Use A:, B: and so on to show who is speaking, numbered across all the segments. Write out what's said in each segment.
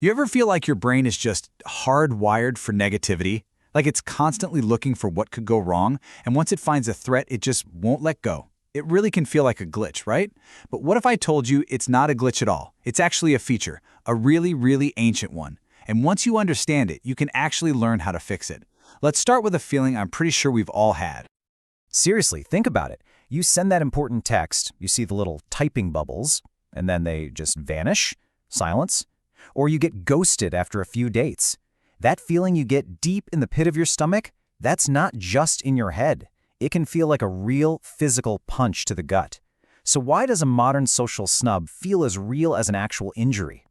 A: You ever feel like your brain is just hardwired for negativity? Like it's constantly looking for what could go wrong, and once it finds a threat, it just won't let go. It really can feel like a glitch, right? But what if I told you it's not a glitch at all? It's actually a feature, a really, really ancient one. And once you understand it, you can actually learn how to fix it. Let's start with a feeling I'm pretty sure we've all had.
B: Seriously, think about it. You send that important text, you see the little typing bubbles, and then they just vanish, silence, or you get ghosted after a few dates. That feeling you get deep in the pit of your stomach, that's not just in your head. It can feel like a real physical punch to the gut. So why does a modern social snub feel as real as an actual injury?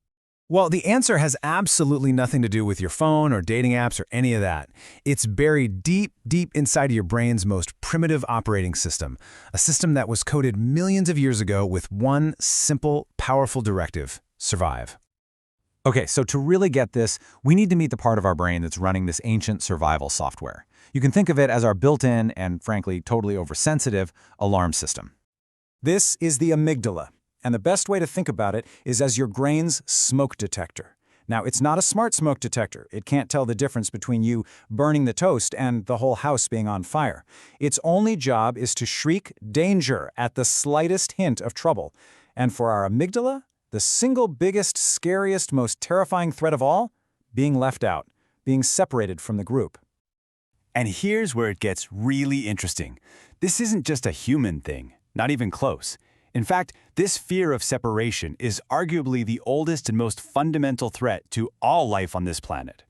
C: Well, the answer has absolutely nothing to do with your phone or dating apps or any of that. It's buried deep, deep inside of your brain's most primitive operating system, a system that was coded millions of years ago with one simple, powerful directive: survive.
A: Okay, so to really get this, we need to meet the part of our brain that's running this ancient survival software. You can think of it as our built-in and, frankly, totally oversensitive alarm system.
C: This is the amygdala, and the best way to think about it is as your brain's smoke detector. Now, it's not a smart smoke detector. It can't tell the difference between you burning the toast and the whole house being on fire. Its only job is to shriek danger at the slightest hint of trouble. And for our amygdala, the single biggest, scariest, most terrifying threat of all? Being left out, being separated from the group.
D: And here's where it gets really interesting. This isn't just a human thing, not even close. In fact, this fear of separation is arguably the oldest and most fundamental threat to all life on this planet.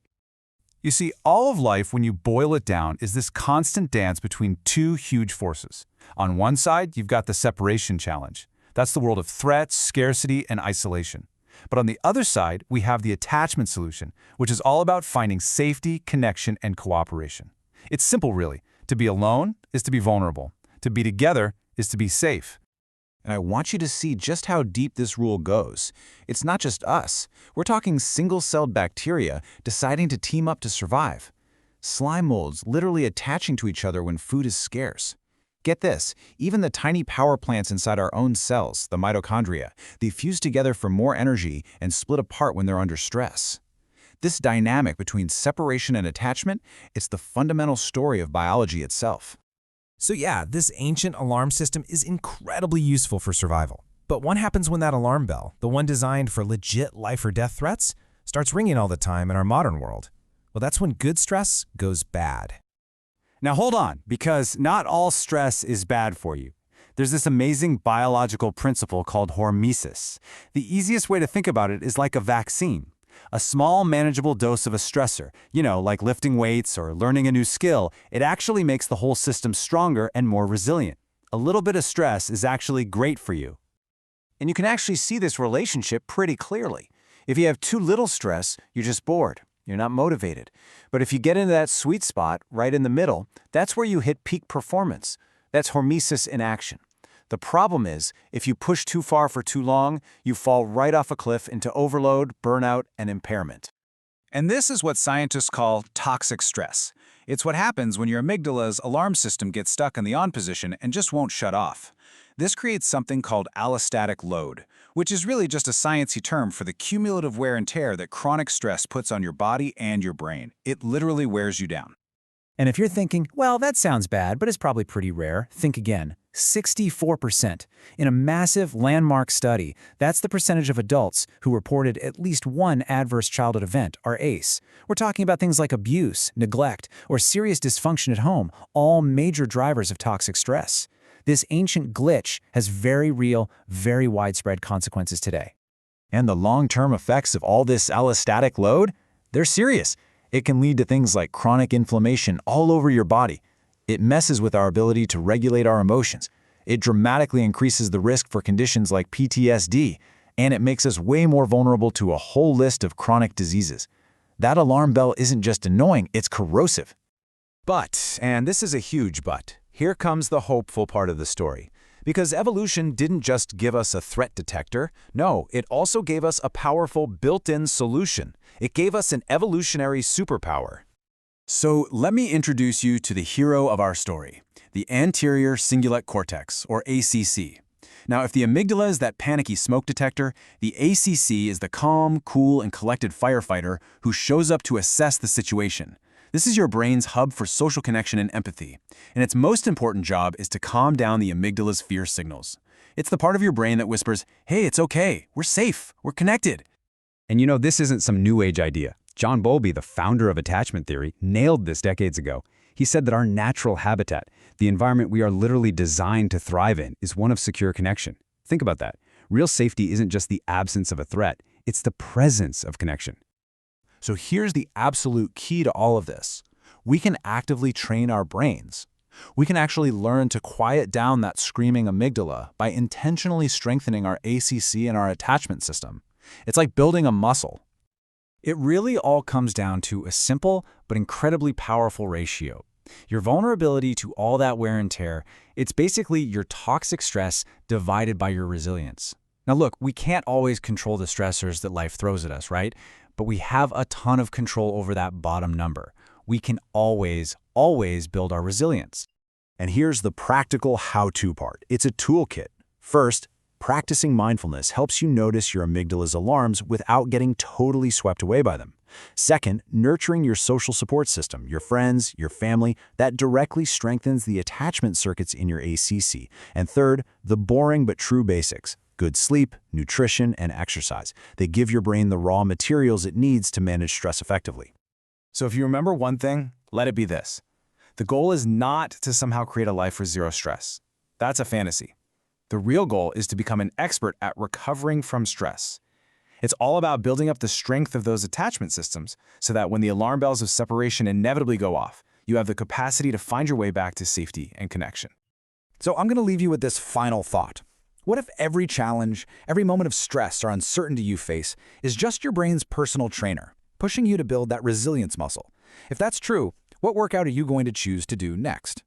E: You see, all of life, when you boil it down, is this constant dance between two huge forces. On one side, you've got the separation challenge. That's the world of threats, scarcity, and isolation. But on the other side, we have the attachment solution, which is all about finding safety, connection, and cooperation. It's simple, really. To be alone is to be vulnerable. To be together is to be safe.
A: And I want you to see just how deep this rule goes. It's not just us. We're talking single-celled bacteria deciding to team up to survive. Slime molds literally attaching to each other when food is scarce. Get this, even the tiny power plants inside our own cells, the mitochondria, they fuse together for more energy and split apart when they're under stress. This dynamic between separation and attachment, it's the fundamental story of biology itself.
B: So yeah, this ancient alarm system is incredibly useful for survival. But what happens when that alarm bell, the one designed for legit life or death threats, starts ringing all the time in our modern world? Well, that's when good stress goes bad.
D: Now hold on, because not all stress is bad for you. There's this amazing biological principle called hormesis. The easiest way to think about it is like a vaccine. A small, manageable dose of a stressor, like lifting weights or learning a new skill, it actually makes the whole system stronger and more resilient. A little bit of stress is actually great for you.
A: And you can actually see this relationship pretty clearly. If you have too little stress, you're just bored. You're not motivated. But if you get into that sweet spot right in the middle, that's where you hit peak performance. That's hormesis in action. The problem is, if you push too far for too long, you fall right off a cliff into overload, burnout, and impairment.
C: And this is what scientists call toxic stress. It's what happens when your amygdala's alarm system gets stuck in the on position and just won't shut off. This creates something called allostatic load, which is really just a sciencey term for the cumulative wear and tear that chronic stress puts on your body and your brain. It literally wears you down.
B: And if you're thinking, well, that sounds bad, but it's probably pretty rare, think again. 64%. In a massive landmark study, that's the percentage of adults who reported at least one adverse childhood event, or ACE. We're talking about things like abuse, neglect, or serious dysfunction at home, all major drivers of toxic stress. This ancient glitch has very real, very widespread consequences today.
A: And the long-term effects of all this allostatic load? They're serious. It can lead to things like chronic inflammation all over your body. It messes with our ability to regulate our emotions. It dramatically increases the risk for conditions like PTSD, and it makes us way more vulnerable to a whole list of chronic diseases. That alarm bell isn't just annoying, it's corrosive.
C: But, and this is a huge but, here comes the hopeful part of the story. Because evolution didn't just give us a threat detector, no, it also gave us a powerful built-in solution. It gave us an evolutionary superpower. So let me introduce you to the hero of our story, the anterior cingulate cortex, or ACC.
A: Now, if the amygdala is that panicky smoke detector, the ACC is the calm, cool, and collected firefighter who shows up to assess the situation. This is your brain's hub for social connection and empathy, and its most important job is to calm down the amygdala's fear signals. It's the part of your brain that whispers, hey, it's okay, we're safe, we're connected.
F: And you know, this isn't some new age idea. John Bowlby, the founder of attachment theory, nailed this decades ago. He said that our natural habitat, the environment we are literally designed to thrive in, is one of secure connection. Think about that. Real safety isn't just the absence of a threat, it's the presence of connection.
E: So here's the absolute key to all of this. We can actively train our brains. We can actually learn to quiet down that screaming amygdala by intentionally strengthening our ACC and our attachment system. It's like building a muscle.
C: It really all comes down to a simple but incredibly powerful ratio. Your vulnerability to all that wear and tear, it's basically your toxic stress divided by your resilience. Now look, we can't always control the stressors that life throws at us, right? But we have a ton of control over that bottom number. We can always build our resilience.
G: And here's the practical how-to part. It's a toolkit. First, practicing mindfulness helps you notice your amygdala's alarms without getting totally swept away by them. Second, nurturing your social support system, your friends, your family, that directly strengthens the attachment circuits in your ACC. And third, the boring but true basics. Good sleep, nutrition, and exercise. They give your brain the raw materials it needs to manage stress effectively.
A: So if you remember one thing, let it be this. The goal is not to somehow create a life with zero stress. That's a fantasy. The real goal is to become an expert at recovering from stress. It's all about building up the strength of those attachment systems so that when the alarm bells of separation inevitably go off, you have the capacity to find your way back to safety and connection.
C: So I'm going to leave you with this final thought. What if every challenge, every moment of stress or uncertainty you face is just your brain's personal trainer, pushing you to build that resilience muscle? If that's true, what workout are you going to choose to do next?